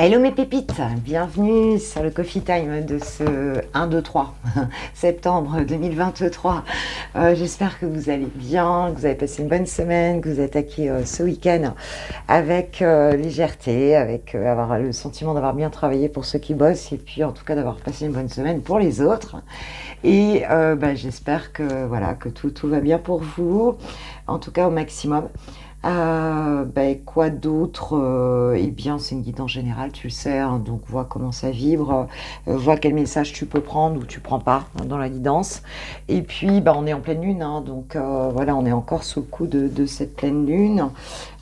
Hello mes pépites, bienvenue sur le Coffee Time de ce 1-2-3 septembre 2023. J'espère que vous allez bien, que vous avez passé une bonne semaine, que vous attaquez ce week-end avec légèreté, avec avoir le sentiment d'avoir bien travaillé pour ceux qui bossent et puis en tout cas d'avoir passé une bonne semaine pour les autres. Et j'espère que, voilà, que tout va bien pour vous, en tout cas au maximum. Quoi d'autre? Eh bien, c'est une guidance générale, tu le sais, hein, donc vois comment ça vibre, vois quel message tu peux prendre ou tu prends pas hein, dans la guidance. Et puis, on est en pleine lune, hein, donc voilà, on est encore sous le coup de cette pleine lune,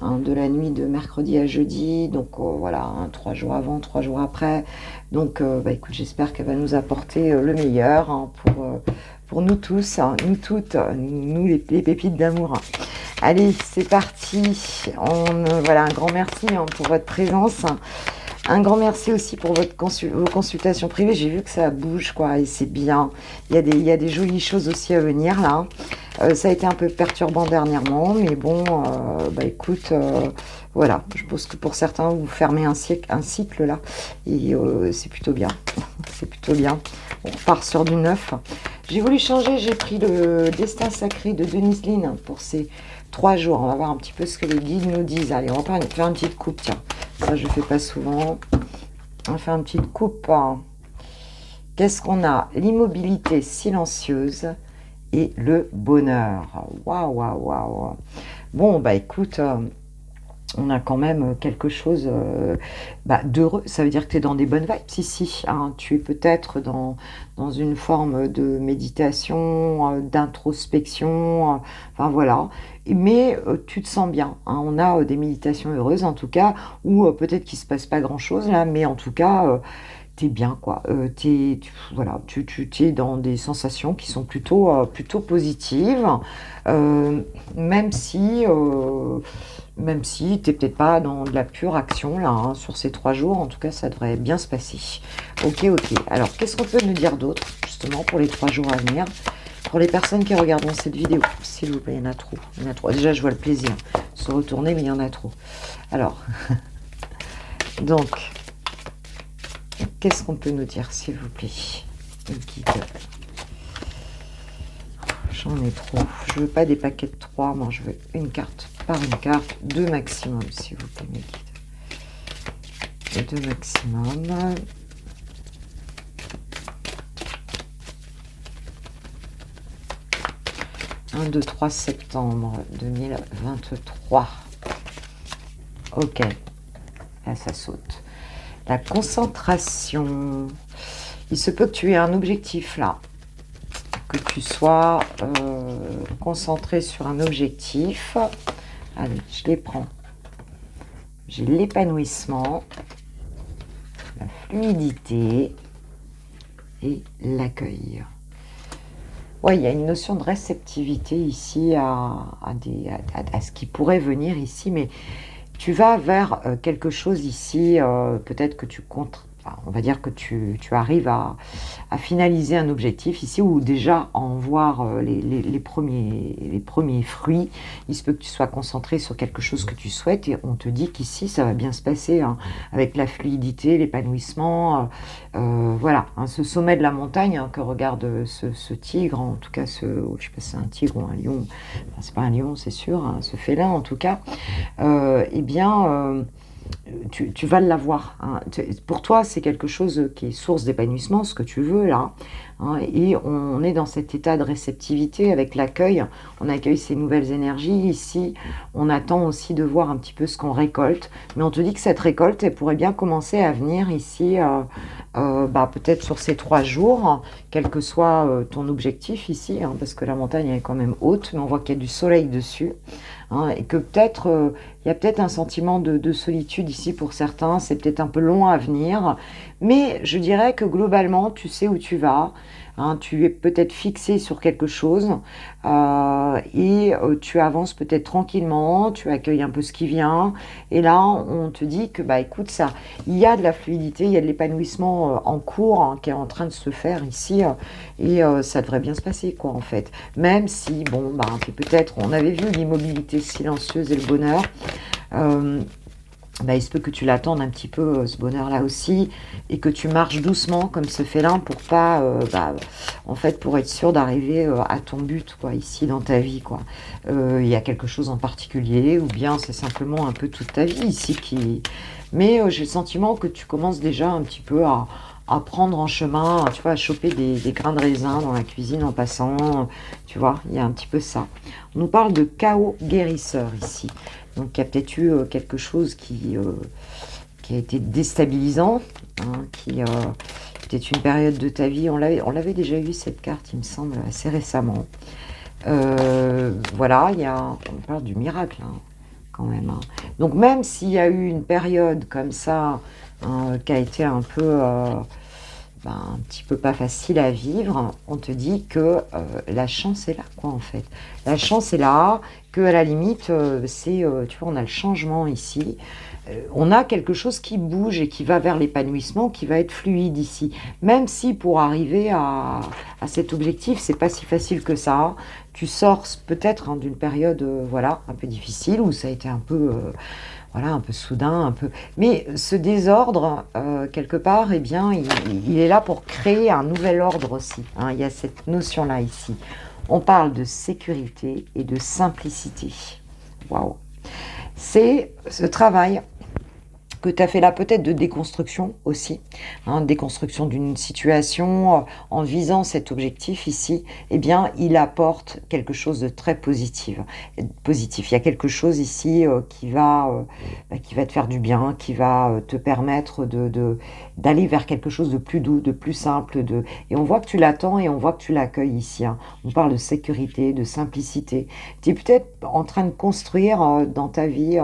hein, de la nuit de mercredi à jeudi, donc voilà, hein, 3 jours avant, 3 jours après. Donc, écoute, j'espère qu'elle va nous apporter le meilleur hein, pour nous tous, hein, nous toutes, nous les pépites d'amour. Allez, c'est parti. Voilà, un grand merci hein, pour votre présence. Un grand merci aussi pour vos consultations privées. J'ai vu que ça bouge, quoi, et c'est bien. Il y a des jolies choses aussi à venir, là. Ça a été un peu perturbant dernièrement, mais bon, écoute, voilà. Je pense que pour certains, vous fermez un cycle, là, et c'est plutôt bien. C'est plutôt bien. On repart sur du neuf. J'ai voulu changer, j'ai pris le Destin Sacré de Denise Linn pour ces 3 jours. On va voir un petit peu ce que les guides nous disent. Allez, on va faire une petite coupe, tiens. Ça, je ne fais pas souvent. On va faire une petite coupe. Qu'est-ce qu'on a? L'immobilité silencieuse et le bonheur. Waouh, waouh, waouh. Bon, écoute, on a quand même quelque chose d'heureux. Ça veut dire que tu es dans des bonnes vibes ici. Hein. Tu es peut-être dans une forme de méditation, d'introspection, enfin voilà. Mais tu te sens bien. Hein. On a des méditations heureuses en tout cas, où peut-être qu'il ne se passe pas grand-chose là, mais en tout cas... t'es bien quoi, tu es dans des sensations qui sont plutôt positives, même si t'es peut-être pas dans de la pure action là, hein, sur ces 3 jours, en tout cas ça devrait bien se passer. Ok, alors qu'est-ce qu'on peut nous dire d'autre justement pour les 3 jours à venir, pour les personnes qui regarderont cette vidéo, s'il vous plaît, il y en a trop, déjà je vois le plaisir de se retourner, mais il y en a trop. Alors, donc... qu'est-ce qu'on peut nous dire, s'il vous plaît? Le guide. J'en ai trop. Je veux pas des paquets de 3. Moi, je veux une carte par une carte. 2 maximum, s'il vous plaît, mes guides. 2 maximum. « 1, 2, 3 septembre 2023. » Ok. Là, ça saute. La concentration. Il se peut que tu aies un objectif là. Que tu sois concentré sur un objectif. Allez, je les prends. J'ai l'épanouissement, la fluidité et l'accueil. Oui, il y a une notion de réceptivité ici à ce qui pourrait venir ici, mais tu vas vers quelque chose ici, peut-être que tu comptes, on va dire que tu arrives à finaliser un objectif ici, ou déjà à en voir les premiers fruits. Il se peut que tu sois concentré sur quelque chose que tu souhaites, et on te dit qu'ici ça va bien se passer, hein, avec la fluidité, l'épanouissement, voilà, hein, ce sommet de la montagne hein, que regarde ce tigre, en tout cas je ne sais pas si c'est un tigre ou un lion, enfin, c'est pas un lion c'est sûr, hein, ce félin en tout cas, tu vas l'avoir. Hein. Pour toi, c'est quelque chose qui est source d'épanouissement, ce que tu veux là. Hein, et on est dans cet état de réceptivité avec l'accueil. On accueille ces nouvelles énergies. Ici, on attend aussi de voir un petit peu ce qu'on récolte. Mais on te dit que cette récolte, elle pourrait bien commencer à venir ici, peut-être sur ces 3 jours, quel que soit ton objectif ici, hein, parce que la montagne elle est quand même haute, mais on voit qu'il y a du soleil dessus. Hein, et que peut-être il y a peut-être un sentiment de solitude ici pour certains, c'est peut-être un peu long à venir, mais je dirais que globalement tu sais où tu vas, hein, tu es peut-être fixé sur quelque chose et tu avances peut-être tranquillement, tu accueilles un peu ce qui vient, et là on te dit que écoute, ça, il y a de la fluidité, il y a de l'épanouissement en cours hein, qui est en train de se faire ici, et ça devrait bien se passer quoi en fait, même si peut-être on avait vu l'immobilité silencieuse et le bonheur, bah, il se peut que tu l'attendes un petit peu, ce bonheur-là aussi, et que tu marches doucement comme ce félin pour pas, en fait, pour être sûr d'arriver à ton but, quoi, ici dans ta vie, quoi. Il y a quelque chose en particulier, ou bien c'est simplement un peu toute ta vie ici qui... Mais j'ai le sentiment que tu commences déjà un petit peu à prendre en chemin, tu vois, à choper des grains de raisin dans la cuisine en passant, tu vois, il y a un petit peu ça. On nous parle de chaos guérisseur ici. Donc il y a peut-être eu quelque chose qui a été déstabilisant, hein, peut-être une période de ta vie, on l'avait déjà eu cette carte, il me semble, assez récemment. Voilà, on parle du miracle, hein, quand même, hein. Donc même s'il y a eu une période comme ça, hein, qui a été un peu, un petit peu pas facile à vivre, on te dit que la chance est là, quoi, en fait. La chance est là, que à la limite, tu vois, on a le changement ici. On a quelque chose qui bouge et qui va vers l'épanouissement, qui va être fluide ici. Même si pour arriver à cet objectif, c'est pas si facile que ça. Tu sors peut-être, hein, d'une période, voilà, un peu difficile, où ça a été un peu, voilà, un peu soudain, un peu. Mais ce désordre, quelque part, eh bien, il est là pour créer un nouvel ordre aussi, hein. Il y a cette notion-là ici. On parle de sécurité et de simplicité. Waouh! C'est ce travail que tu as fait là, peut-être de déconstruction aussi, hein, déconstruction d'une situation, en visant cet objectif ici, eh bien, il apporte quelque chose de très positif. Il y a quelque chose ici qui va te faire du bien, qui va te permettre d'aller vers quelque chose de plus doux, de plus simple, et on voit que tu l'attends et on voit que tu l'accueilles ici, hein. On parle de sécurité, de simplicité. Tu es peut-être en train de construire dans ta vie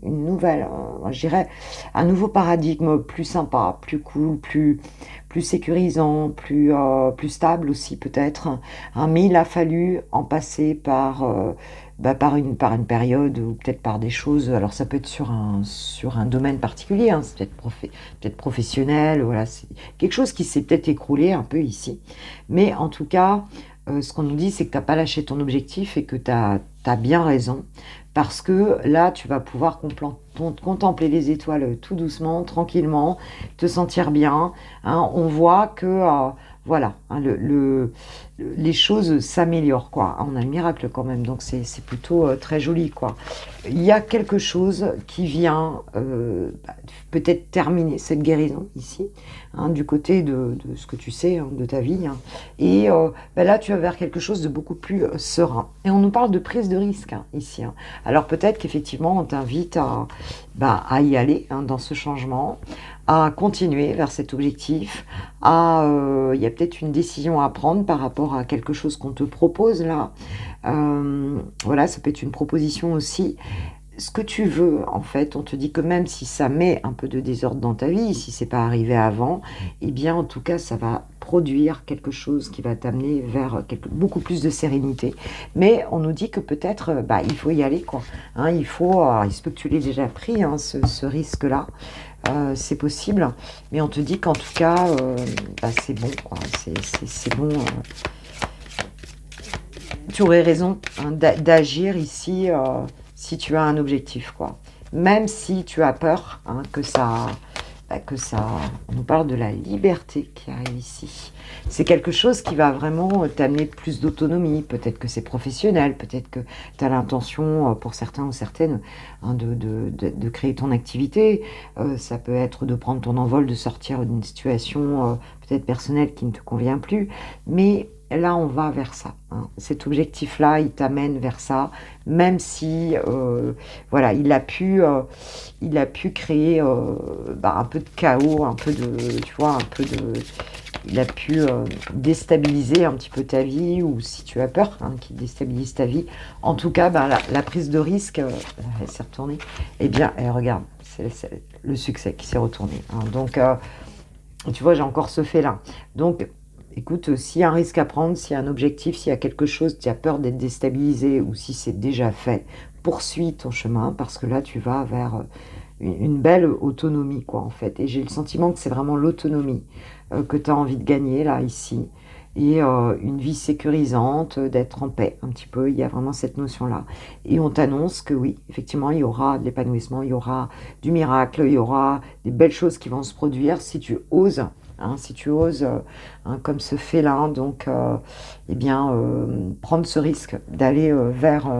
une nouvelle, je dirais, un nouveau paradigme plus sympa, plus cool, plus sécurisant, plus stable aussi peut-être, hein. Mais il a fallu en passer par une période ou peut-être par des choses. Alors ça peut être sur un domaine particulier, hein, c'est peut-être professionnel, voilà, c'est quelque chose qui s'est peut-être écroulé un peu ici. Mais en tout cas, ce qu'on nous dit, c'est que tu n'as pas lâché ton objectif et que tu as bien raison. Parce que là, tu vas pouvoir contempler les étoiles tout doucement, tranquillement, te sentir bien, hein. On voit que, voilà, hein, les choses s'améliorent, quoi. On a le miracle quand même, donc c'est plutôt très joli, quoi. Il y a quelque chose qui vient peut-être terminer cette guérison ici, hein, du côté de ce que tu sais, hein, de ta vie, hein. Et là, tu vas vers quelque chose de beaucoup plus serein. Et on nous parle de prise de risque, hein, ici, hein. Alors peut-être qu'effectivement, on t'invite à y aller, hein, dans ce changement, à continuer vers cet objectif, il y a peut-être une décision à prendre par rapport à quelque chose qu'on te propose là. Voilà, ça peut être une proposition aussi. Ce que tu veux, en fait, on te dit que même si ça met un peu de désordre dans ta vie, si c'est pas arrivé avant, eh bien, en tout cas, ça va produire quelque chose qui va t'amener vers beaucoup plus de sérénité. Mais on nous dit que peut-être, il faut y aller, quoi. Hein, il se peut que tu l'aies déjà pris, hein, ce risque-là. C'est possible, mais on te dit qu'en tout cas, c'est bon, quoi. C'est bon. Tu aurais raison, hein, d'agir ici, si tu as un objectif, quoi. Même si tu as peur, hein, on nous parle de la liberté qui arrive ici. C'est quelque chose qui va vraiment t'amener plus d'autonomie. Peut-être que c'est professionnel, peut-être que tu as l'intention, pour certains ou certaines, hein, de créer ton activité. Ça peut être de prendre ton envol, de sortir d'une situation peut-être personnelle qui ne te convient plus. Mais là, on va vers ça, hein. Cet objectif-là, il t'amène vers ça, même si, voilà, il a pu créer un peu de chaos, un peu de, tu vois, il a pu déstabiliser un petit peu ta vie, ou si tu as peur, hein, qu'il déstabilise ta vie. En tout cas, la prise de risque, elle s'est retournée. Eh bien, regarde, c'est le succès qui s'est retourné, hein. Donc, tu vois, j'ai encore ce fait-là. Donc, écoute, s'il y a un risque à prendre, s'il y a un objectif, s'il y a quelque chose, tu as peur d'être déstabilisé, ou si c'est déjà fait, poursuis ton chemin, parce que là, tu vas vers une belle autonomie, quoi, en fait. Et j'ai le sentiment que c'est vraiment l'autonomie que tu as envie de gagner, là, ici. et une vie sécurisante, d'être en paix un petit peu. Il y a vraiment cette notion-là. Et on t'annonce que oui, effectivement, il y aura de l'épanouissement, il y aura du miracle, il y aura des belles choses qui vont se produire si tu oses. Hein, si tu oses, comme ce félin, donc, eh bien, prendre ce risque d'aller vers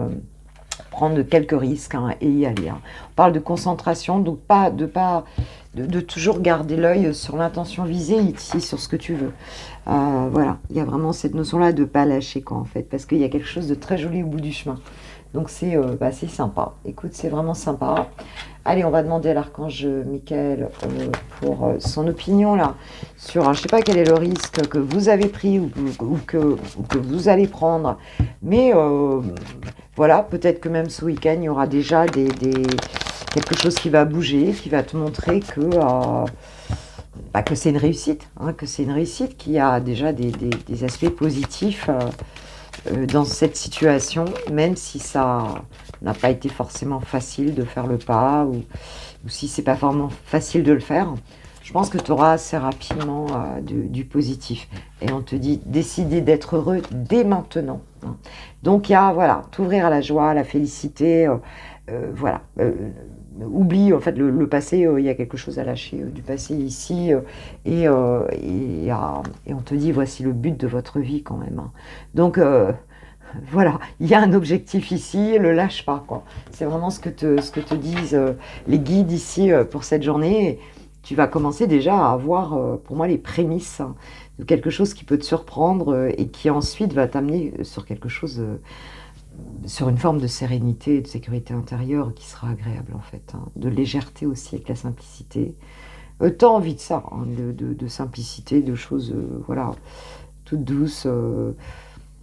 prendre quelques risques, hein, et y aller. Hein. On parle de concentration, donc de toujours garder l'œil sur l'intention visée ici, sur ce que tu veux. Voilà, il y a vraiment cette notion-là de ne pas lâcher, quoi, en fait, parce qu'il y a quelque chose de très joli au bout du chemin. Donc c'est sympa. Écoute, c'est vraiment sympa. Allez, on va demander à l'archange Michael pour son opinion là sur, je ne sais pas quel est le risque que vous avez pris ou que vous allez prendre, mais voilà, peut-être que même ce week-end, il y aura déjà quelque chose qui va bouger, qui va te montrer que c'est une réussite, hein, que c'est une réussite, qu'il y a déjà des aspects positifs dans cette situation, même si ça n'a pas été forcément facile de faire le pas, ou si c'est pas vraiment facile de le faire. Je pense que tu auras assez rapidement du positif. Et on te dit, décider d'être heureux dès maintenant. Hein. Donc, il y a, voilà, t'ouvrir à la joie, à la félicité, voilà. Oublie, en fait, le passé, il y a quelque chose à lâcher du passé ici, et on te dit, voici le but de votre vie quand même. Hein. Donc, voilà, il y a un objectif ici, le lâche pas, quoi. C'est vraiment ce que te disent les guides ici pour cette journée. Tu vas commencer déjà à avoir, pour moi, les prémices, hein, de quelque chose qui peut te surprendre et qui ensuite va t'amener sur quelque chose, sur une forme de sérénité et de sécurité intérieure qui sera agréable, en fait. Hein, de légèreté aussi, avec la simplicité. T'as envie de ça, hein, de simplicité, de choses, voilà, toutes douces.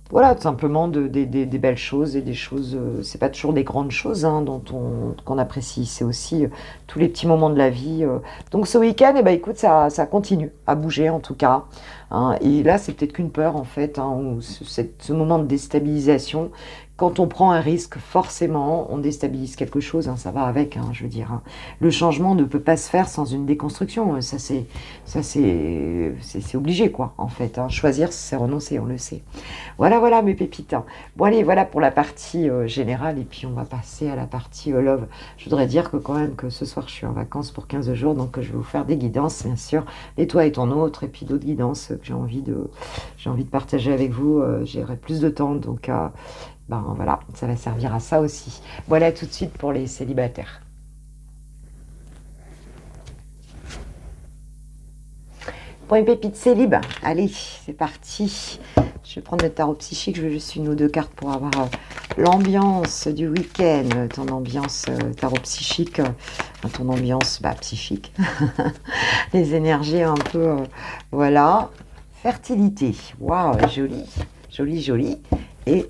Voilà, tout simplement des belles choses et des choses, c'est pas toujours des grandes choses, hein, qu'on apprécie, c'est aussi tous les petits moments de la vie. Donc ce week-end, eh ben, écoute, ça continue à bouger en tout cas. Hein, et là, c'est peut-être qu'une peur en fait, hein, ou ce moment de déstabilisation. Quand on prend un risque, forcément, on déstabilise quelque chose, hein, ça va avec, hein, je veux dire. Hein. Le changement ne peut pas se faire sans une déconstruction, c'est obligé, quoi, en fait. Hein. Choisir, c'est renoncer, on le sait. Voilà, voilà, mes pépites. Hein. Bon, allez, voilà pour la partie générale, et puis on va passer à la partie love. Je voudrais dire que quand même, que ce soir, je suis en vacances pour 15 jours, donc je vais vous faire des guidances, bien sûr, et toi et ton autre, et puis d'autres guidances que j'ai envie de partager avec vous. J'aurai plus de temps, donc... ben voilà, ça va servir à ça aussi. Voilà tout de suite pour les célibataires. Pour une pépite célib, allez, c'est parti. Je vais prendre le tarot psychique, je veux juste une ou deux cartes pour avoir l'ambiance du week-end, ton ambiance tarot psychique, ton ambiance psychique, les énergies un peu, voilà. Fertilité, waouh, joli, joli, joli. Et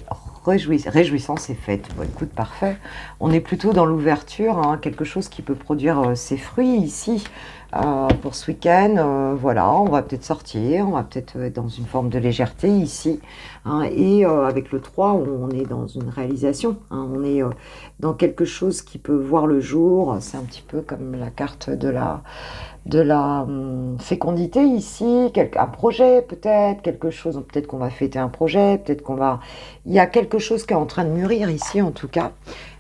réjouissance est faite. Bon, écoute, parfait. On est plutôt dans l'ouverture, hein, quelque chose qui peut produire ses fruits ici pour ce week-end. Voilà, on va peut-être sortir, on va peut-être être dans une forme de légèreté ici. Hein, et avec le 3, on est dans une réalisation. Hein, on est dans quelque chose qui peut voir le jour. C'est un petit peu comme la carte de la fécondité ici, un projet peut-être, quelque chose, peut-être qu'on va fêter un projet, peut-être il y a quelque chose qui est en train de mûrir ici en tout cas,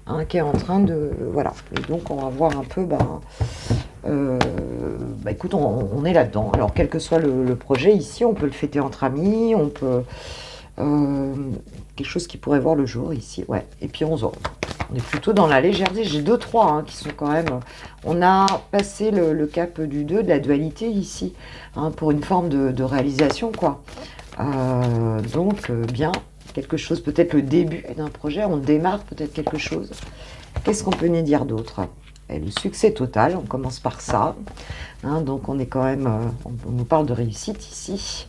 hein, qui est en train de, voilà, et donc on va voir un peu, écoute, on est là-dedans, alors quel que soit le projet ici, on peut le fêter entre amis, on peut, quelque chose qui pourrait voir le jour ici, ouais, et puis on est plutôt dans la légèreté. J'ai 2-3 hein, qui sont quand même... On a passé le cap du 2, de la dualité ici, hein, pour une forme de réalisation, quoi. Donc, bien, quelque chose, peut-être le début d'un projet, on démarre peut-être quelque chose. Qu'est-ce qu'on peut dire d'autre? Et le succès total, on commence par ça. Hein, donc, on est quand même... on nous parle de réussite ici.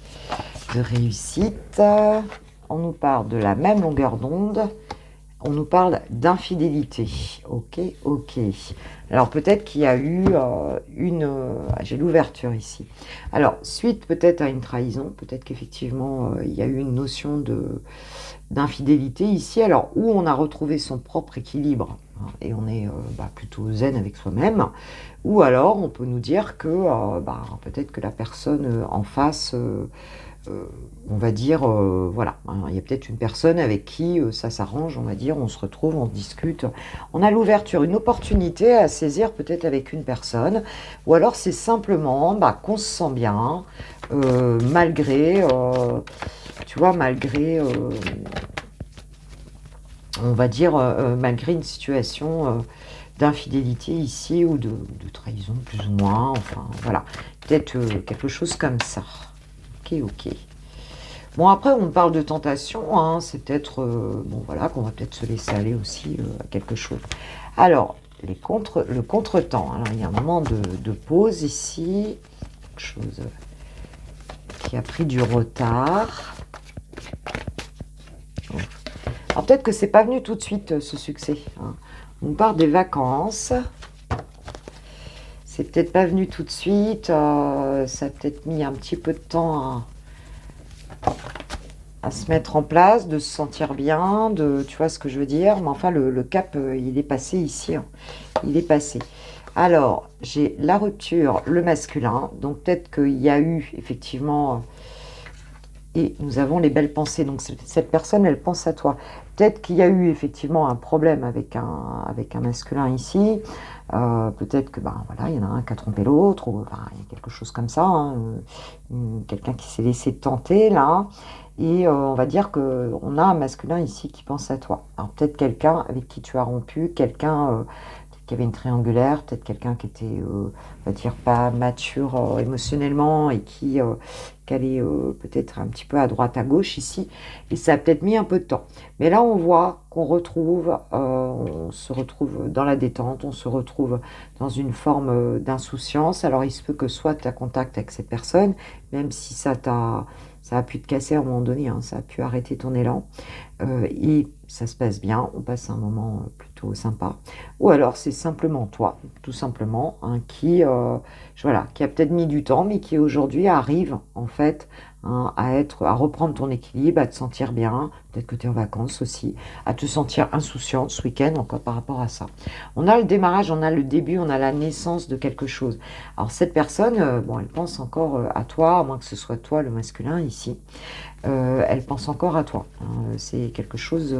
De réussite. On nous parle de la même longueur d'onde. On nous parle d'infidélité. Ok, ok. Alors peut-être qu'il y a eu j'ai l'ouverture ici. Alors, suite peut-être à une trahison, peut-être qu'effectivement, il y a eu une notion d'infidélité ici. Alors, où on a retrouvé son propre équilibre, hein, et on est plutôt zen avec soi-même. Ou alors, on peut nous dire que peut-être que la personne en face... on va dire, voilà, hein, il y a peut-être une personne avec qui ça s'arrange, on va dire, on se retrouve, on discute. On a l'ouverture, une opportunité à saisir peut-être avec une personne, ou alors c'est simplement qu'on se sent bien, malgré, tu vois, malgré, on va dire, malgré une situation d'infidélité ici, ou de trahison plus ou moins, enfin voilà, peut-être quelque chose comme ça. Ok, ok. Bon, après, on parle de tentation, hein, c'est peut-être, bon voilà, qu'on va peut-être se laisser aller aussi à quelque chose. Alors, le contretemps, alors il y a un moment de pause ici, quelque chose qui a pris du retard. Alors peut-être que c'est pas venu tout de suite, ce succès, hein. On part des vacances, c'est peut-être pas venu tout de suite, ça a peut-être mis un petit peu de temps à se mettre en place, de se sentir bien, tu vois ce que je veux dire, mais enfin le cap, il est passé ici, hein. Il est passé. Alors, j'ai la rupture, le masculin, donc peut-être qu'il y a eu effectivement, et nous avons les belles pensées, donc cette personne, elle pense à toi. Peut-être qu'il y a eu effectivement un problème avec un masculin ici, peut-être que voilà, il y en a un qui a trompé l'autre, ou enfin, il y a quelque chose comme ça, hein, quelqu'un qui s'est laissé tenter là, et on va dire qu'on a un masculin ici qui pense à toi. Alors peut-être quelqu'un avec qui tu as rompu, quelqu'un qui avait une triangulaire, peut-être quelqu'un qui était, on va dire, pas mature émotionnellement, et qui allait peut-être un petit peu à droite, à gauche ici, et ça a peut-être mis un peu de temps. Mais là, on voit qu'on retrouve, on se retrouve dans la détente, on se retrouve dans une forme d'insouciance. Alors, il se peut que soit tu as contact avec cette personne, même si ça a pu te casser à un moment donné, hein, ça a pu arrêter ton élan, et ça se passe bien, on passe un moment plutôt sympa. Ou alors c'est simplement toi, tout simplement, hein, qui a peut-être mis du temps, mais qui aujourd'hui arrive en fait, hein, à reprendre ton équilibre, à te sentir bien, peut-être que tu es en vacances aussi, à te sentir insouciante ce week-end encore par rapport à ça. On a le démarrage, on a le début, on a la naissance de quelque chose. Alors cette personne, elle pense encore à toi, à moins que ce soit toi le masculin ici. Elle pense encore à toi, hein. C'est quelque chose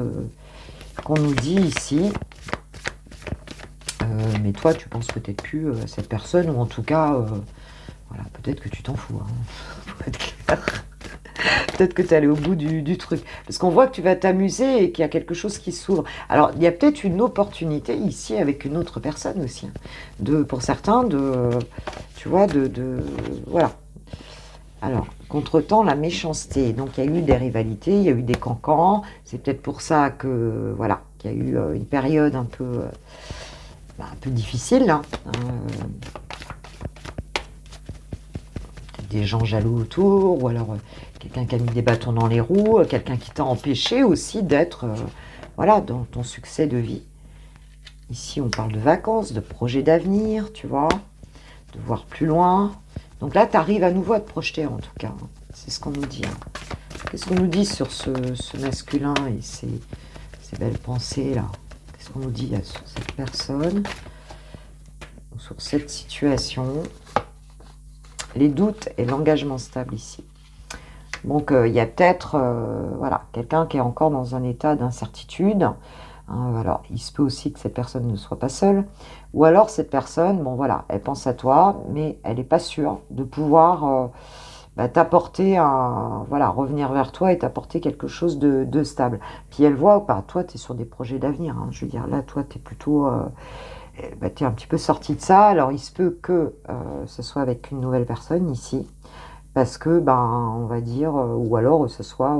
qu'on nous dit ici. Mais toi, tu penses peut-être plus à cette personne, ou en tout cas, voilà, peut-être que tu t'en fous, hein, pour être clair. Peut-être que tu es allé au bout du truc. Parce qu'on voit que tu vas t'amuser et qu'il y a quelque chose qui s'ouvre. Alors, il y a peut-être une opportunité ici avec une autre personne aussi, hein. Pour certains, tu vois, voilà. Alors, contre-temps, la méchanceté. Donc, il y a eu des rivalités, il y a eu des cancans. C'est peut-être pour ça que, voilà, qu'il y a eu une période un peu difficile, hein. Des gens jaloux autour, ou alors quelqu'un qui a mis des bâtons dans les roues, quelqu'un qui t'a empêché aussi d'être, voilà, dans ton succès de vie. Ici, on parle de vacances, de projets d'avenir, tu vois, de voir plus loin. Donc là, tu arrives à nouveau à te projeter, en tout cas, hein. C'est ce qu'on nous dit, hein. Qu'est-ce qu'on nous dit sur ce masculin et ces belles pensées-là? Qu'est-ce qu'on nous dit là, sur cette personne, sur cette situation? Les doutes et l'engagement stable ici. Donc, il y a peut-être voilà, quelqu'un qui est encore dans un état d'incertitude, hein. Alors, il se peut aussi que cette personne ne soit pas seule. Ou alors, cette personne, bon voilà, elle pense à toi, mais elle n'est pas sûre de pouvoir t'apporter voilà, revenir vers toi et t'apporter quelque chose de stable. Puis elle voit, toi, tu es sur des projets d'avenir, hein. Je veux dire, là, toi, tu es plutôt... tu es un petit peu sorti de ça. Alors, il se peut que ce soit avec une nouvelle personne ici, parce que, on va dire, ou alors ce soit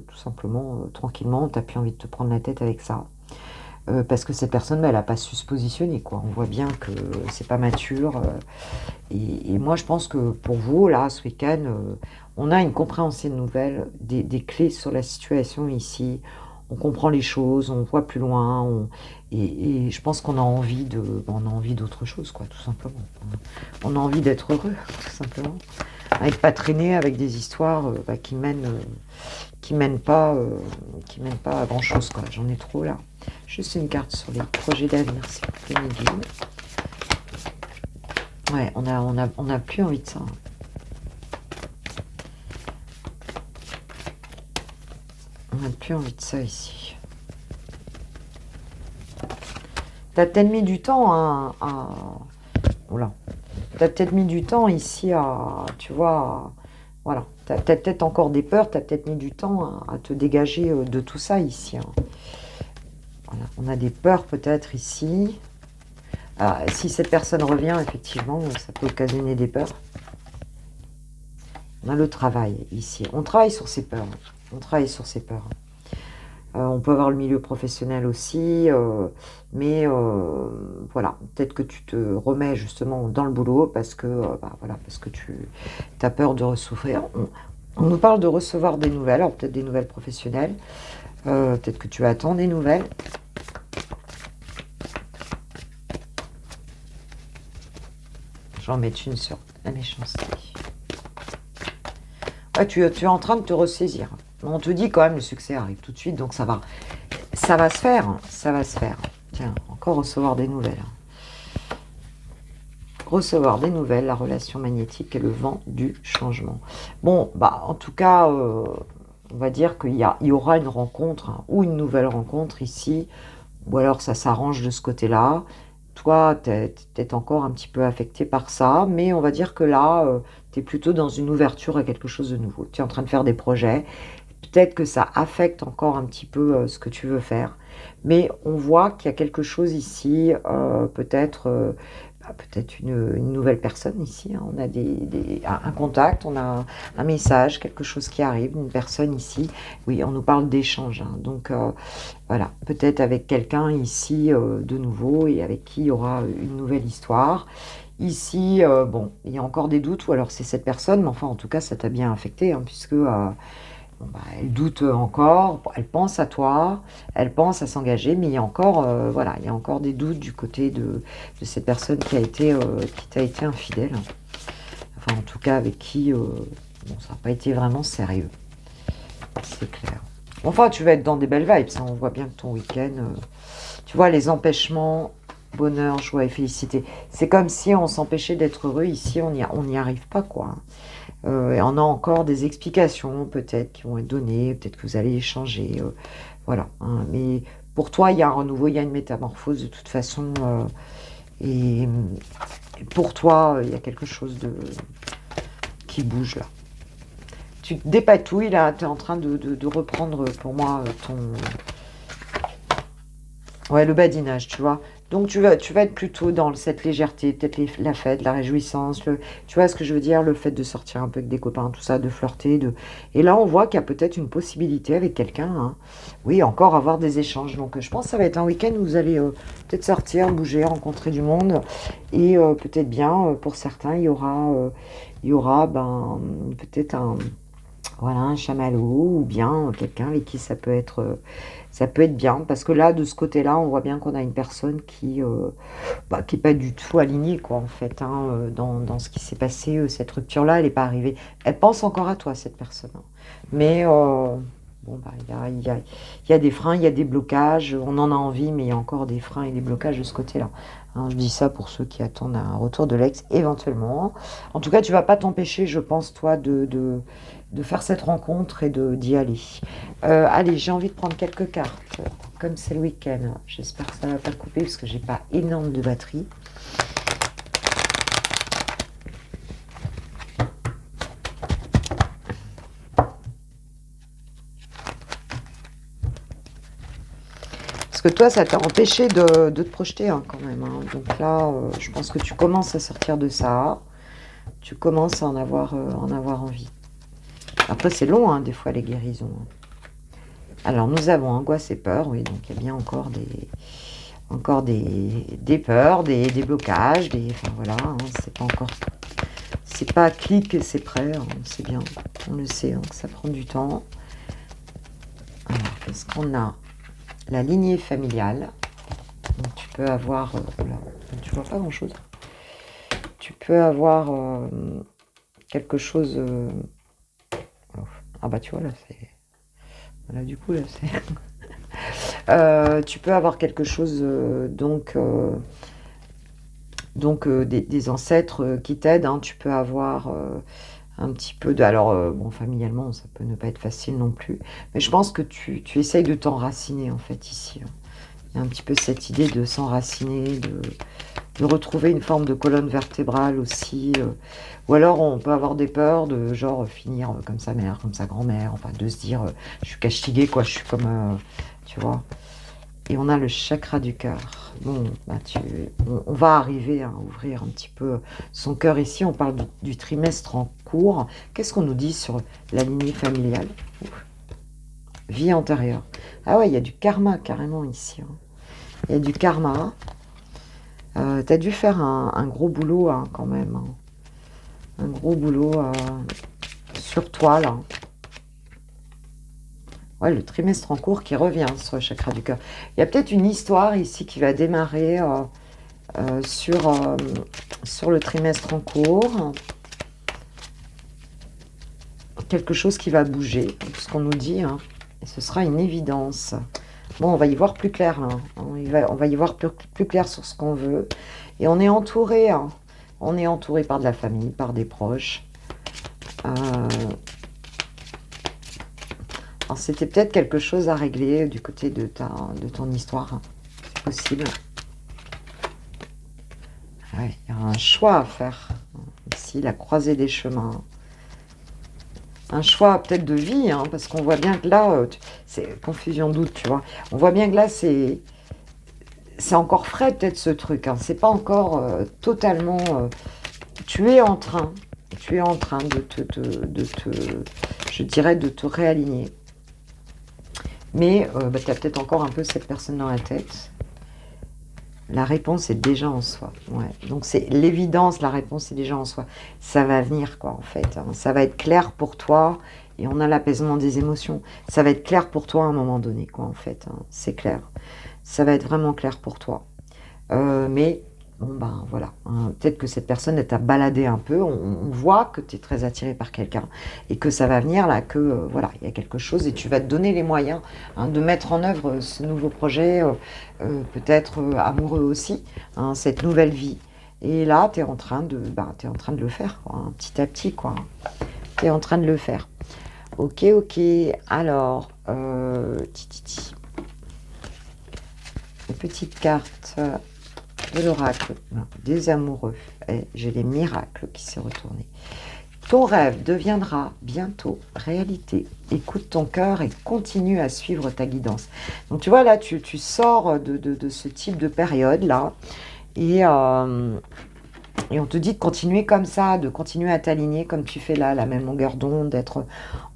tout simplement, tranquillement, tu n'as plus envie de te prendre la tête avec ça. Parce que cette personne, elle n'a pas su se positionner, quoi. On voit bien que c'est pas mature. Et moi, je pense que pour vous, là, ce week-end, on a une compréhension nouvelle, des clés sur la situation ici. On comprend les choses, on voit plus loin, et je pense qu'on a envie d'autre chose, quoi, tout simplement. On a envie d'être heureux, tout simplement. Et de pas traîner avec des histoires qui mènent pas à grand chose, quoi. J'en ai trop là. Juste une carte sur les projets d'avenir, s'il vous plaît, mes guides. Ouais, on a plus envie de ça. On n'a plus envie de ça ici. T'as peut-être mis du temps à... Oula. T'as peut-être mis du temps ici à... Tu vois... Voilà. T'as peut-être encore des peurs, t'as peut-être mis du temps à te dégager de tout ça ici. Hein. Voilà. On a des peurs peut-être ici. Si cette personne revient, effectivement, ça peut occasionner des peurs. On a le travail ici. On travaille sur ces peurs. On travaille sur ces peurs. On peut avoir le milieu professionnel aussi, mais voilà, peut-être que tu te remets justement dans le boulot parce que, voilà, parce que tu as peur de recevoir. On nous parle de recevoir des nouvelles, alors peut-être des nouvelles professionnelles, peut-être que tu attends des nouvelles. J'en mets une sur la méchanceté. Ouais, tu es en train de te ressaisir. On te dit quand même le succès arrive tout de suite, donc ça va se faire, hein, ça va se faire. Tiens, encore recevoir des nouvelles. Recevoir des nouvelles, la relation magnétique et le vent du changement. Bon, en tout cas, on va dire qu'il y aura une rencontre, hein, ou une nouvelle rencontre ici, ou alors ça s'arrange de ce côté-là. Toi, tu es peut-être encore un petit peu affecté par ça, mais on va dire que là, tu es plutôt dans une ouverture à quelque chose de nouveau. Tu es en train de faire des projets. Peut-être que ça affecte encore un petit peu ce que tu veux faire. Mais on voit qu'il y a quelque chose ici, peut-être une nouvelle personne ici. Hein. On a un contact, on a un message, quelque chose qui arrive, une personne ici. Oui, on nous parle d'échange. Hein. Donc voilà, peut-être avec quelqu'un ici de nouveau et avec qui il y aura une nouvelle histoire. Ici, bon, il y a encore des doutes, ou alors c'est cette personne, mais enfin en tout cas ça t'a bien affecté, hein, puisque... elle doute encore, elle pense à toi, elle pense à s'engager, mais il y a encore, voilà, il y a encore des doutes du côté de cette personne qui t'a été infidèle. Enfin, en tout cas, avec qui, ça n'a pas été vraiment sérieux. C'est clair. Enfin, tu vas être dans des belles vibes, ça. On voit bien que ton week-end, tu vois, les empêchements, bonheur, joie et félicité. C'est comme si on s'empêchait d'être heureux. Ici, on n'y arrive pas, quoi. Et on a encore des explications peut-être qui vont être données, peut-être que vous allez échanger, voilà. Hein. Mais pour toi, il y a un renouveau, il y a une métamorphose de toute façon, et pour toi, il y a quelque chose qui bouge là. Tu te dépatouilles là, tu es en train de reprendre pour moi le badinage, tu vois. Donc tu vas être plutôt dans cette légèreté, peut-être la fête, la réjouissance, tu vois ce que je veux dire, le fait de sortir un peu avec des copains, tout ça, de flirter. Et là, on voit qu'il y a peut-être une possibilité avec quelqu'un, hein. Oui, encore avoir des échanges. Donc je pense que ça va être un week-end où vous allez peut-être sortir, bouger, rencontrer du monde. Et peut-être bien, pour certains, il y aura peut-être un chamallow ou bien quelqu'un avec qui ça peut être bien, parce que là, de ce côté-là, on voit bien qu'on a une personne qui est pas du tout alignée, quoi, en fait, hein, dans ce qui s'est passé, cette rupture-là, elle n'est pas arrivée. Elle pense encore à toi, cette personne. Hein. Mais il y a des freins, il y a des blocages, on en a envie, mais il y a encore des freins et des blocages de ce côté-là. Hein, je dis ça pour ceux qui attendent un retour de l'ex, éventuellement. En tout cas, tu vas pas t'empêcher, je pense, toi, de faire cette rencontre et d'y aller. Allez, j'ai envie de prendre quelques cartes, comme c'est le week-end. J'espère que ça ne va pas couper, parce que j'ai pas énorme de batterie. Parce que toi, ça t'a empêché de te projeter, hein, quand même. Hein. Donc là, je pense que tu commences à sortir de ça. Tu commences à en avoir envie. Après, c'est long, hein, des fois, les guérisons. Alors, nous avons angoisse et peur, oui, donc il y a bien encore des peurs, des blocages, enfin voilà, hein, c'est pas clic, c'est prêt, hein, c'est bien, on le sait, hein, que ça prend du temps. Alors, qu'est-ce qu'on a? La lignée familiale, donc tu peux avoir, tu vois pas grand-chose, tu peux avoir quelque chose, ah bah tu vois là, c'est... Voilà, du coup, là, c'est... tu peux avoir quelque chose, des ancêtres qui t'aident. Hein. Tu peux avoir un petit peu de... Alors, bon, familialement, ça peut ne pas être facile non plus. Mais je pense que tu essayes de t'enraciner, en fait, ici, hein. Il y a un petit peu cette idée de s'enraciner, de retrouver une forme de colonne vertébrale aussi. Ou alors, on peut avoir des peurs de, genre, finir comme sa mère, comme sa grand-mère. Enfin, de se dire, je suis castiguée, quoi. Je suis comme... tu vois. Et on a le chakra du cœur. Bon, bah on va arriver à ouvrir un petit peu son cœur ici. On parle du trimestre en cours. Qu'est-ce qu'on nous dit sur la lignée familiale? Ouf. Vie antérieure. Ah ouais, il y a du karma carrément ici, hein. Il y a du karma. Tu as dû faire un gros boulot, hein, quand même, hein. Un gros boulot sur toi, là. Ouais, le trimestre en cours qui revient sur le chakra du cœur. Il y a peut-être une histoire ici qui va démarrer sur le trimestre en cours. Quelque chose qui va bouger, ce qu'on nous dit, hein, et ce sera une évidence. Bon, on va y voir plus clair, là. On va y voir plus clair sur ce qu'on veut. Et on est entouré, hein. On est entouré par de la famille, par des proches. Alors, c'était peut-être quelque chose à régler du côté de ton histoire, hein. C'est possible. Ouais, il y aura un choix à faire. Ici, la croisée des chemins. Un choix peut-être de vie, hein, parce qu'on voit bien que là, c'est confusion doute, tu vois. On voit bien que là, c'est encore frais peut-être ce truc, hein. C'est pas encore totalement... tu es en train je dirais, de te réaligner. Mais bah, tu as peut-être encore un peu cette personne dans la tête. La réponse est déjà en soi. Ouais. Donc c'est l'évidence, la réponse est déjà en soi. Ça va venir, quoi, en fait, hein. Ça va être clair pour toi. Et on a l'apaisement des émotions. Ça va être clair pour toi à un moment donné, quoi, en fait, hein. C'est clair. Ça va être vraiment clair pour toi. Mais, bon, ben voilà, hein, peut-être que cette personne, elle t'a baladé un peu. On voit que tu es très attiré par quelqu'un. Et que ça va venir, là, que, voilà, il y a quelque chose. Et tu vas te donner les moyens, hein, de mettre en œuvre ce nouveau projet, peut-être amoureux aussi, hein, cette nouvelle vie. Et là, tu es en train de le faire, quoi, hein, petit à petit, quoi. Tu es en train de le faire. Ok, ok. Alors, une petite carte de l'oracle des amoureux. Et j'ai les miracles qui s'est retourné. Ton rêve deviendra bientôt réalité. Écoute ton cœur et continue à suivre ta guidance. Donc tu vois là, tu sors de ce type de période-là. Et on te dit de continuer comme ça, de continuer à t'aligner comme tu fais là, la même longueur d'onde, d'être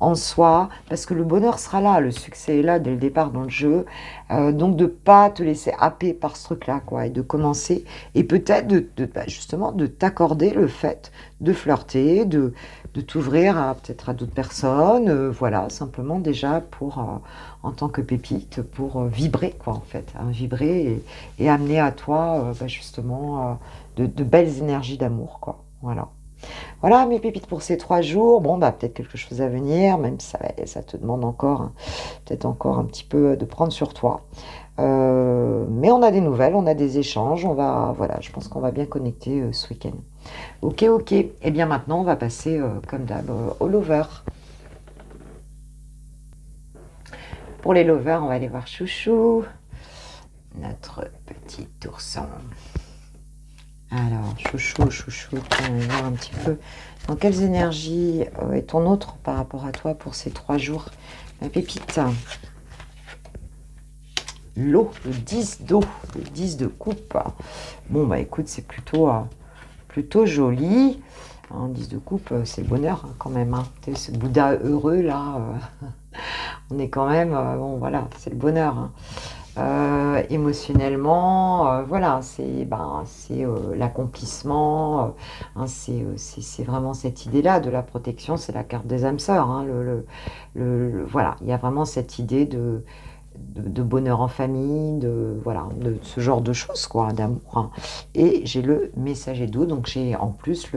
en soi, parce que le bonheur sera là, le succès est là dès le départ dans le jeu. Donc de ne pas te laisser happer par ce truc-là, quoi, et de commencer, et peut-être justement de t'accorder le fait de flirter, de t'ouvrir peut-être à d'autres personnes, voilà, simplement déjà pour, en tant que pépite, pour vibrer, quoi, en fait, hein, vibrer et amener à toi, justement... de belles énergies d'amour, quoi. Voilà. Voilà mes pépites pour ces 3 jours. Bon, bah peut-être quelque chose à venir, même si ça te demande encore, hein, peut-être encore un petit peu de prendre sur toi. Mais on a des nouvelles, on a des échanges, voilà, je pense qu'on va bien connecter ce week-end. Ok, ok. Et bien maintenant, on va passer, comme d'hab, aux lovers. Pour les lovers, on va aller voir Chouchou, notre petit ourson. Alors, chouchou, on va voir un petit peu dans quelles énergies est ton autre par rapport à toi pour ces 3 jours. Ma pépite. L'eau, le 10 d'eau, le 10 de coupe. Bon, bah écoute, c'est plutôt joli. 10 de coupe, c'est le bonheur, hein, quand même, hein. Ce Bouddha heureux, là, on est quand même... bon, voilà, c'est le bonheur, hein. Émotionnellement, voilà, c'est l'accomplissement, hein, c'est vraiment cette idée-là de la protection, c'est la carte des âmes sœurs, hein, voilà, il y a vraiment cette idée de bonheur en famille, voilà, de ce genre de choses, quoi, d'amour, hein. Et j'ai le messager d'eau, donc j'ai en plus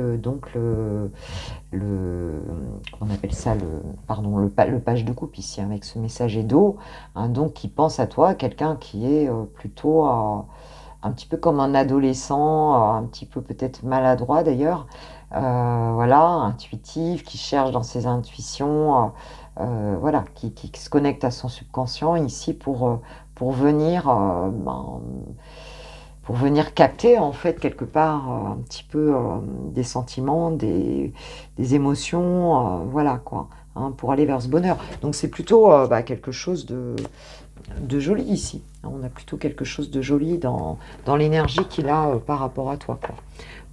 on appelle ça le page de coupe ici, avec ce messager d'eau, hein, donc qui pense à toi, quelqu'un qui est plutôt un petit peu comme un adolescent, un petit peu peut-être maladroit d'ailleurs, voilà, intuitive, qui cherche dans ses intuitions, voilà, qui se connecte à son subconscient ici pour venir, pour venir capter en fait quelque part un petit peu des sentiments, des émotions, voilà quoi, hein, pour aller vers ce bonheur. Donc c'est plutôt quelque chose de joli ici. On a plutôt quelque chose de joli dans l'énergie qu'il a par rapport à toi, quoi.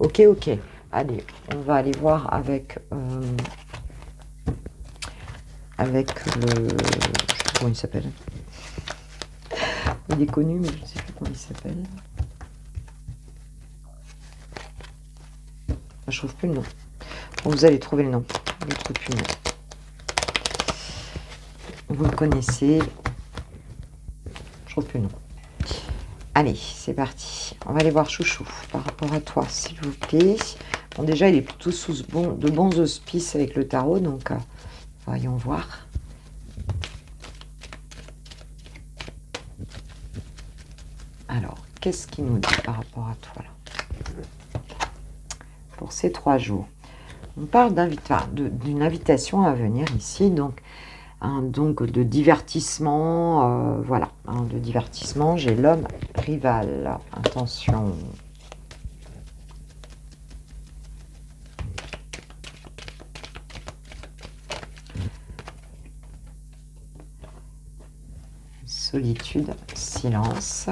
Ok, ok. Allez, on va aller voir avec le... Je sais plus comment il s'appelle. Il est connu, mais je ne sais plus comment il s'appelle. Je trouve plus le nom. Bon, vous allez trouver le nom. Je ne trouve plus le nom. Vous le connaissez. Je trouve plus le nom. Allez, c'est parti. On va aller voir Chouchou par rapport à toi, s'il vous plaît. Bon, déjà, il est plutôt sous de bons auspices avec le tarot, donc voyons voir. Alors, qu'est-ce qu'il nous dit par rapport à toi, là, pour ces 3 jours? On parle d'une invitation à venir ici, donc de divertissement, voilà, de divertissement. J'ai l'homme rival, attention. Solitude, silence.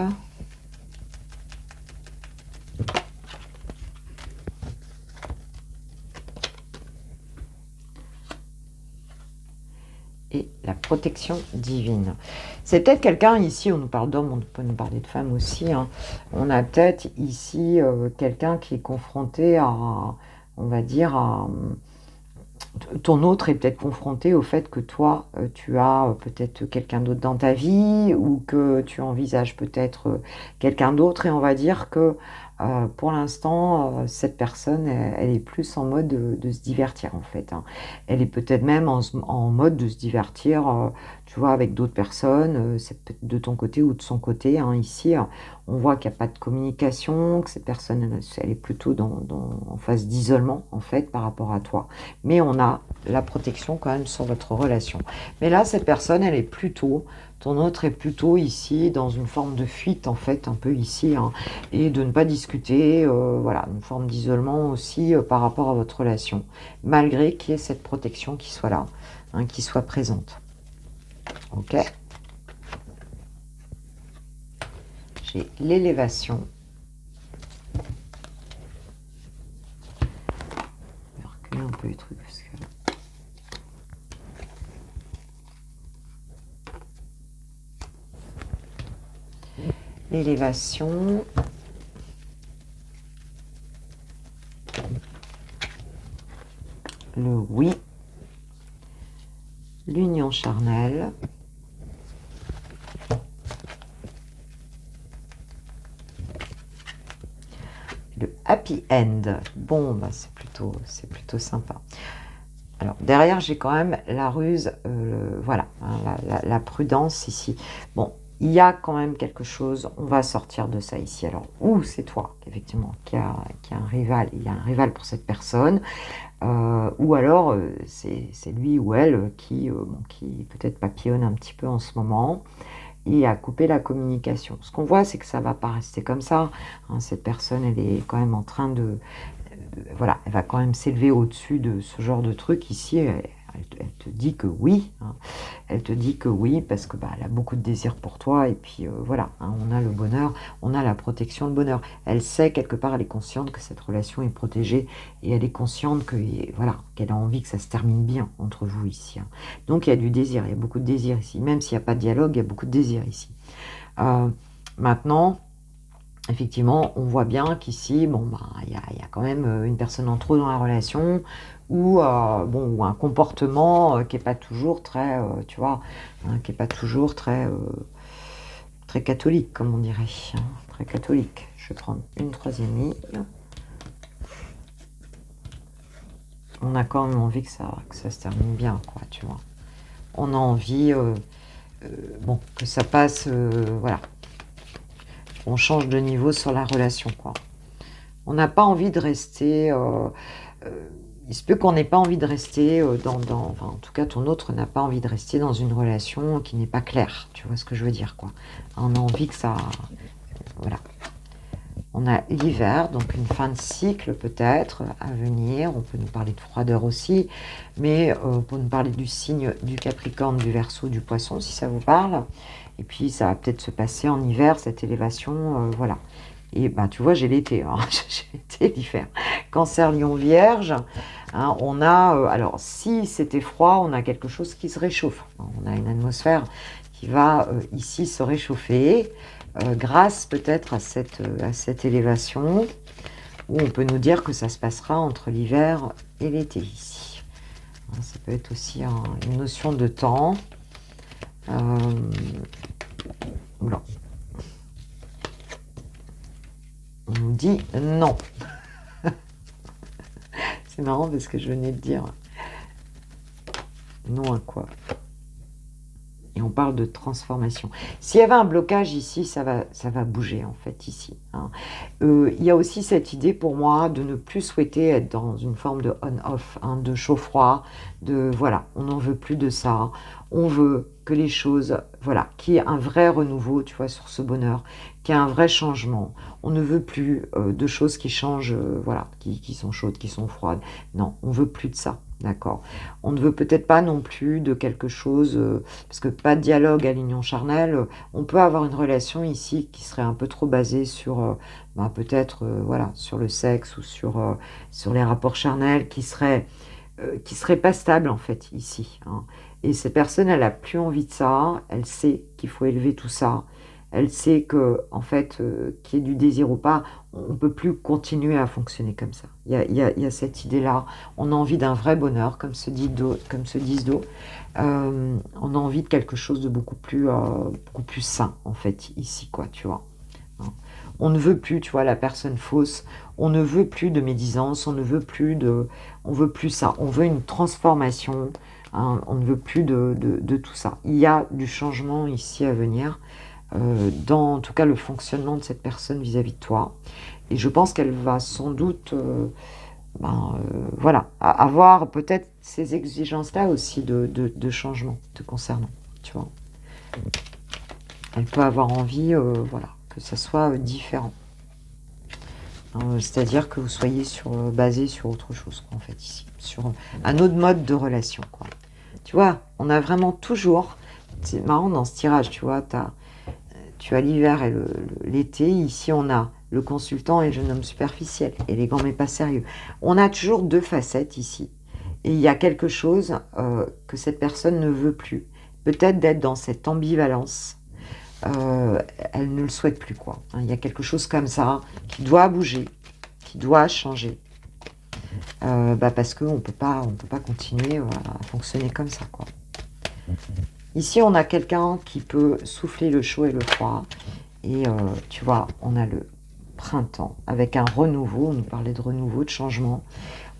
Et la protection divine. C'est peut-être quelqu'un ici, on nous parle d'homme, on peut nous parler de femme aussi, hein. On a peut-être ici quelqu'un qui est confronté à, on va dire, ton autre est peut-être confronté au fait que toi, tu as peut-être quelqu'un d'autre dans ta vie, ou que tu envisages peut-être quelqu'un d'autre, et on va dire que pour l'instant, cette personne, elle est plus en mode de se divertir en fait, hein. Elle est peut-être même en mode de se divertir, tu vois, avec d'autres personnes, c'est peut-être de ton côté ou de son côté, hein. Ici, on voit qu'il n'y a pas de communication, que cette personne, elle est plutôt en phase d'isolement en fait par rapport à toi. Mais on a la protection quand même sur votre relation. Mais là, cette personne, elle est plutôt... Ton autre est plutôt ici dans une forme de fuite, en fait, un peu ici, hein, et de ne pas discuter, voilà, une forme d'isolement aussi par rapport à votre relation, malgré qu'il y ait cette protection qui soit là, hein, qui soit présente. Ok. J'ai l'élévation. Je vais reculer un peu les trucs parce que... L'élévation, le oui, l'union charnelle, le happy end. Bon, bah c'est plutôt sympa. Alors derrière, j'ai quand même la ruse, voilà, hein, la prudence ici. Bon, il y a quand même quelque chose, on va sortir de ça ici. Alors, c'est toi, effectivement, qui a un rival, il y a un rival pour cette personne, ou alors c'est lui ou elle qui peut-être papillonne un petit peu en ce moment et a coupé la communication. Ce qu'on voit, c'est que ça ne va pas rester comme ça, hein. Cette personne, elle est quand même en train de voilà, elle va quand même s'élever au-dessus de ce genre de truc. Ici, elle te dit que oui, hein. Elle te dit que oui, parce que elle a beaucoup de désir pour toi, et puis voilà, hein, on a le bonheur, on a la protection, le bonheur. Elle sait, quelque part, elle est consciente que cette relation est protégée, et elle est consciente que, voilà, qu'elle a envie que ça se termine bien entre vous ici, hein. Donc il y a du désir, il y a beaucoup de désir ici. Même s'il n'y a pas de dialogue, il y a beaucoup de désir ici. Maintenant, effectivement, on voit bien qu'ici, bon, il y a quand même une personne en trop dans la relation, ou ou un comportement qui n'est pas toujours très, tu vois, hein, qui n'est pas toujours très, très catholique, comme on dirait, hein, très catholique. Je vais prendre une 3e ligne. On a quand même envie que ça se termine bien, quoi, tu vois. On a envie, bon, que ça passe, voilà. On change de niveau sur la relation, quoi. On n'a pas envie de rester il se peut qu'on n'ait pas envie de rester enfin, en tout cas, ton autre n'a pas envie de rester dans une relation qui n'est pas claire. Tu vois ce que je veux dire, quoi. On a envie que ça... Voilà. On a l'hiver, donc une fin de cycle peut-être à venir. On peut nous parler de froideur aussi, mais pour nous parler du signe du Capricorne, du Verseau, du Poisson, si ça vous parle. Et puis ça va peut-être se passer en hiver, cette élévation, voilà. Et ben tu vois, j'ai l'été, hein. J'ai l'été, l'hiver. Cancer, Lion, Vierge. Hein, on a, alors si c'était froid, on a quelque chose qui se réchauffe. On a une atmosphère qui va ici se réchauffer. Grâce peut-être à cette élévation, où on peut nous dire que ça se passera entre l'hiver et l'été ici. Ça peut être aussi une notion de temps. Voilà. On nous dit non. C'est marrant parce que je venais de dire non à quoi. Et on parle de transformation. S'il y avait un blocage ici, ça va bouger en fait ici. Hein. Il y a aussi cette idée pour moi de ne plus souhaiter être dans une forme de on-off, hein, de chaud-froid, de voilà, on n'en veut plus de ça. On veut que les choses, voilà, qu'il y ait un vrai renouveau, tu vois, sur ce bonheur, qu'il y ait un vrai changement. On ne veut plus de choses qui changent, voilà, qui sont chaudes, qui sont froides. Non, on veut plus de ça. D'accord. On ne veut peut-être pas non plus de quelque chose, parce que pas de dialogue à l'union charnelle. On peut avoir une relation ici qui serait un peu trop basée sur, peut-être, voilà, sur le sexe ou sur les rapports charnels, qui serait pas stable en fait ici. Hein. Et cette personne, elle a plus envie de ça. Elle sait qu'il faut élever tout ça. Elle sait que, en fait, qu'il y ait du désir ou pas, on ne peut plus continuer à fonctionner comme ça. Il y a cette idée-là. On a envie d'un vrai bonheur, comme se dit Do. On a envie de quelque chose de beaucoup plus sain, en fait, ici, quoi, tu vois. Hein. On ne veut plus, tu vois, la personne fausse. On ne veut plus de médisance. On veut plus ça. On veut une transformation. Hein. On ne veut plus de tout ça. Il y a du changement ici à venir. Dans en tout cas le fonctionnement de cette personne vis-à-vis de toi. Et je pense qu'elle va sans doute voilà, avoir peut-être ces exigences-là aussi de changement te concernant, tu vois. Elle peut avoir envie voilà, que ça soit différent. C'est-à-dire que vous soyez basé sur autre chose, quoi, en fait, ici. Sur un autre mode de relation, quoi. Tu vois, on a vraiment toujours... C'est marrant dans ce tirage, tu vois, tu as l'hiver et l'été. Ici, on a le consultant et le jeune homme superficiel, élégant mais pas sérieux. On a toujours deux facettes ici. Et il y a quelque chose que cette personne ne veut plus. Peut-être d'être dans cette ambivalence. Elle ne le souhaite plus, quoi. Hein, il y a quelque chose comme ça qui doit bouger, qui doit changer. Parce qu'on ne peut pas continuer à fonctionner comme ça, quoi. Ici, on a quelqu'un qui peut souffler le chaud et le froid. Et tu vois, on a le printemps avec un renouveau. On nous parlait de renouveau, de changement.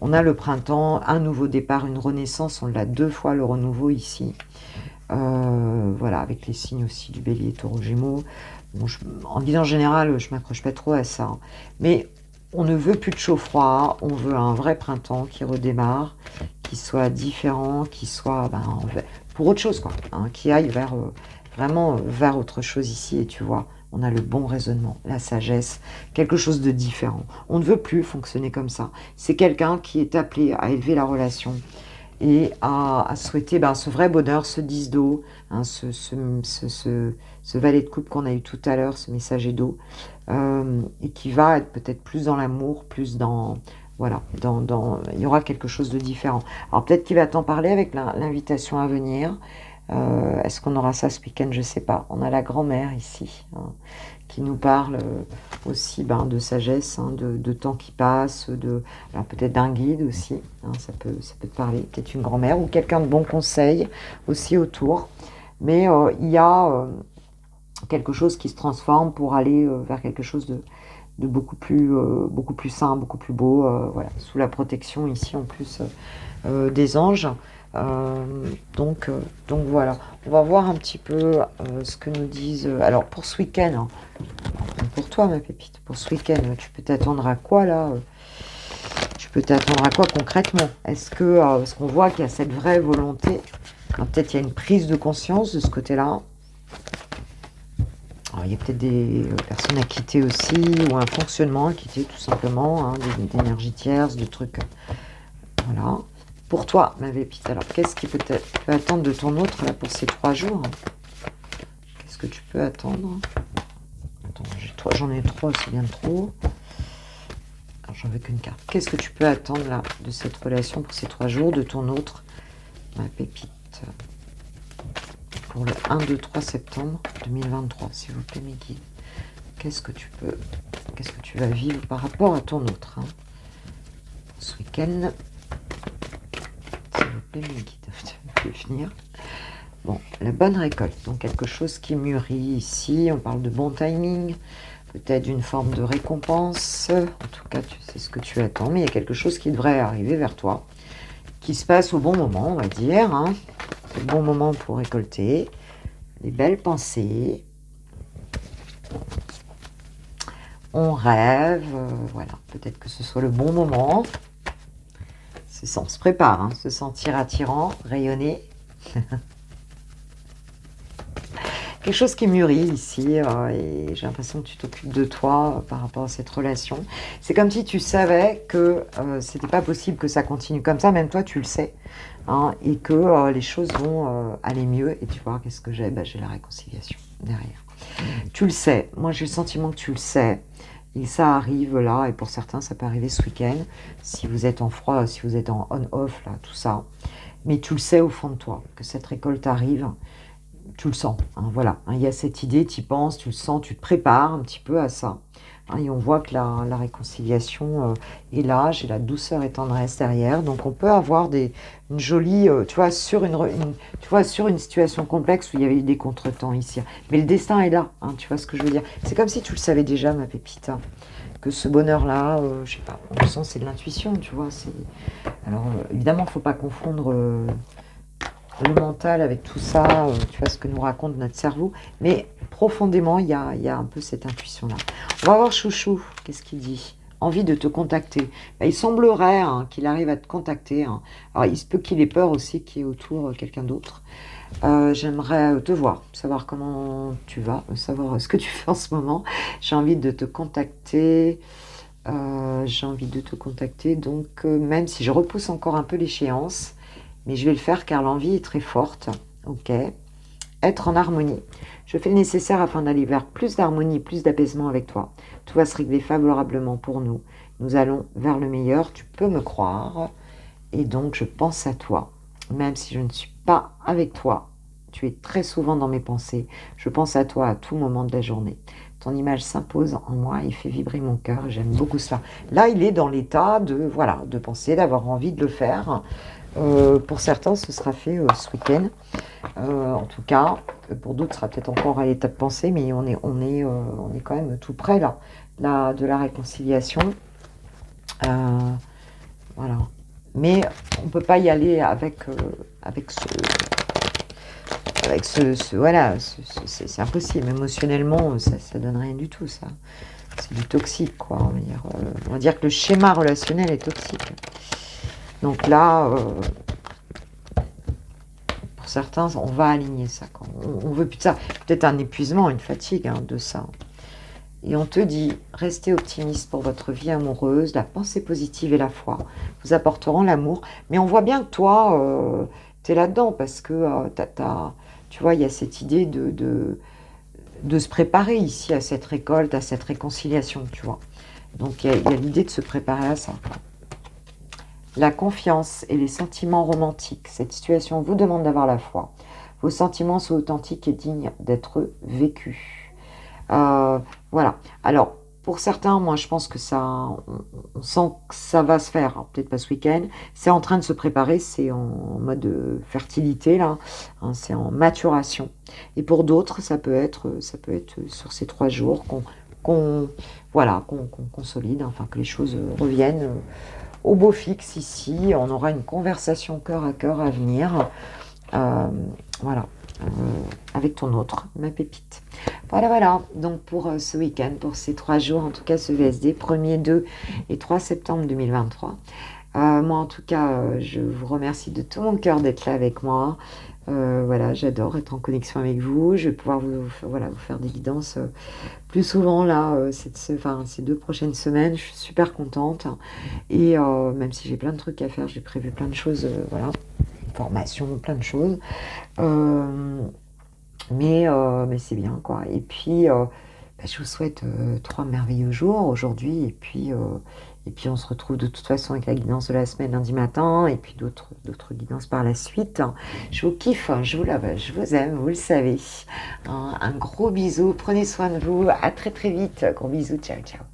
On a le printemps, un nouveau départ, une renaissance. On l'a 2 fois le renouveau ici. Voilà, avec les signes aussi du bélier, taureau, gémeaux. Bon, en disant général, je m'accroche pas trop à ça. Mais on ne veut plus de chaud-froid. On veut un vrai printemps qui redémarre, qui soit différent, qui soit... pour autre chose, quoi, hein, qui aille vraiment vers autre chose ici. Et tu vois, on a le bon raisonnement, la sagesse, quelque chose de différent. On ne veut plus fonctionner comme ça. C'est quelqu'un qui est appelé à élever la relation et à souhaiter ce vrai bonheur, ce 10 d'eau, hein, ce valet de coupe qu'on a eu tout à l'heure, ce messager d'eau, et qui va être peut-être plus dans l'amour, plus dans... Voilà, il y aura quelque chose de différent. Alors peut-être qu'il va t'en parler avec l'invitation à venir. Est-ce qu'on aura ça ce week-end? Je ne sais pas. On a la grand-mère ici, hein, qui nous parle aussi de sagesse, hein, de temps qui passe, alors peut-être d'un guide aussi, hein, ça peut te parler, peut-être une grand-mère ou quelqu'un de bon conseil aussi autour. Mais il y a quelque chose qui se transforme pour aller vers quelque chose de beaucoup plus sain, beaucoup plus beau, voilà, sous la protection ici en plus des anges. Donc voilà, on va voir un petit peu ce que nous disent. Alors pour ce week-end, hein, pour toi ma pépite, pour ce week-end, tu peux t'attendre à quoi là? Tu peux t'attendre à quoi concrètement? Est-ce que, parce qu'on voit qu'il y a cette vraie volonté, peut-être il y a une prise de conscience de ce côté-là. Alors, il y a peut-être des personnes à quitter aussi, ou un fonctionnement à quitter tout simplement, hein, d'énergie tierce, de trucs. Voilà. Pour toi, ma pépite, alors qu'est-ce qui peut attendre de ton autre là pour ces 3 jours? Qu'est-ce que tu peux attendre? Attends, j'en ai 3, c'est bien trop. Alors, j'en veux qu'une carte. Qu'est-ce que tu peux attendre là de cette relation pour ces 3 jours, de ton autre, ma pépite? Pour le 1, 2, 3 septembre 2023, s'il vous plaît, mes guides. Qu'est-ce que tu vas vivre par rapport à ton autre, hein, ce week-end? S'il vous plaît, mes guides, vous pouvez finir. Bon, la bonne récolte, donc quelque chose qui mûrit ici, on parle de bon timing, peut-être une forme de récompense, en tout cas, tu sais ce que tu attends, mais il y a quelque chose qui devrait arriver vers toi, qui se passe au bon moment, on va dire, hein. C'est le bon moment pour récolter les belles pensées. On rêve, voilà, peut-être que ce soit le bon moment. On se prépare, hein, se sentir attirant, rayonner. Quelque chose qui mûrit ici, et j'ai l'impression que tu t'occupes de toi par rapport à cette relation. C'est comme si tu savais que c'était pas possible que ça continue comme ça, même toi tu le sais, hein, et que les choses vont aller mieux. Et tu vois, qu'est-ce que j'ai? J'ai la réconciliation derrière. Tu le sais, moi j'ai le sentiment que tu le sais, et ça arrive là, et pour certains ça peut arriver ce week-end, si vous êtes en froid, si vous êtes en on-off, là, tout ça. Mais tu le sais au fond de toi, que cette récolte arrive. Tu le sens, hein, voilà, hein, il y a cette idée, tu y penses, tu le sens, tu te prépares un petit peu à ça, hein, et on voit que la réconciliation est là, j'ai la douceur et tendresse derrière, donc on peut avoir une jolie, tu vois, sur une situation complexe où il y avait eu des contretemps ici, mais le destin est là, hein, tu vois ce que je veux dire, c'est comme si tu le savais déjà, ma pépite, hein, que ce bonheur-là, je sais pas, on le sent, c'est de l'intuition, tu vois, alors évidemment, il ne faut pas confondre le mental avec tout ça, tu vois ce que nous raconte notre cerveau, mais profondément il y a un peu cette intuition là. On va voir Chouchou, qu'est-ce qu'il dit? Envie de te contacter. Il semblerait qu'il arrive à te contacter, hein. Alors il se peut qu'il ait peur aussi qu'il y ait autour quelqu'un d'autre. J'aimerais te voir, savoir comment tu vas, savoir ce que tu fais en ce moment. J'ai envie de te contacter, donc même si je repousse encore un peu l'échéance, mais je vais le faire car l'envie est très forte. Ok. Être en harmonie. Je fais le nécessaire afin d'aller vers plus d'harmonie, plus d'apaisement avec toi. Tout va se régler favorablement pour nous. Nous allons vers le meilleur, tu peux me croire. Et donc, je pense à toi. Même si je ne suis pas avec toi, tu es très souvent dans mes pensées. Je pense à toi à tout moment de la journée. Ton image s'impose en moi et fait vibrer mon cœur. J'aime beaucoup cela. Là, il est dans l'état de penser, d'avoir envie de le faire. Pour certains, ce sera fait ce week-end. En tout cas, pour d'autres, ce sera peut-être encore à l'état de pensée, mais on est quand même tout près là de la réconciliation. Voilà. Mais on ne peut pas y aller avec c'est impossible. Émotionnellement, ça donne rien du tout, ça. C'est du toxique, quoi. On va dire que le schéma relationnel est toxique. Donc là, pour certains, on va aligner ça. On veut plus de ça. Peut-être un épuisement, une fatigue de ça. Et on te dit, restez optimiste pour votre vie amoureuse, la pensée positive et la foi vous apporteront l'amour. Mais on voit bien que toi, tu es là-dedans parce que tu vois, il y a cette idée de se préparer ici à cette récolte, à cette réconciliation, tu vois. Donc il y a l'idée de se préparer à ça, quoi. La confiance et les sentiments romantiques. Cette situation vous demande d'avoir la foi. Vos sentiments sont authentiques et dignes d'être vécus. Voilà. Alors, pour certains, moi, je pense que on sent que ça va se faire. Alors, peut-être pas ce week-end. C'est en train de se préparer. C'est en mode fertilité, là. C'est en maturation. Et pour d'autres, ça peut être sur ces 3 jours qu'on consolide, enfin, que les choses reviennent au beau fixe ici. On aura une conversation cœur à cœur à venir. Voilà. Avec ton autre, ma pépite. Voilà, voilà. Donc pour ce week-end, pour ces 3 jours, en tout cas ce VSD, 1er, 2 et 3 septembre 2023. Moi, en tout cas, je vous remercie de tout mon cœur d'être là avec moi. Voilà, j'adore être en connexion avec vous. Je vais pouvoir voilà, vous faire des guidances plus souvent là, ces 2 prochaines semaines. Je suis super contente. Et même si j'ai plein de trucs à faire, j'ai prévu plein de choses, voilà, formation, plein de choses. Euh, mais c'est bien, quoi. Et puis, je vous souhaite 3 merveilleux jours aujourd'hui. Et puis, on se retrouve de toute façon avec la guidance de la semaine lundi matin. Et puis, d'autres guidances par la suite. Je vous kiffe, je vous love, je vous aime, vous le savez. Un gros bisou. Prenez soin de vous. À très, très vite. Gros bisous. Ciao, ciao.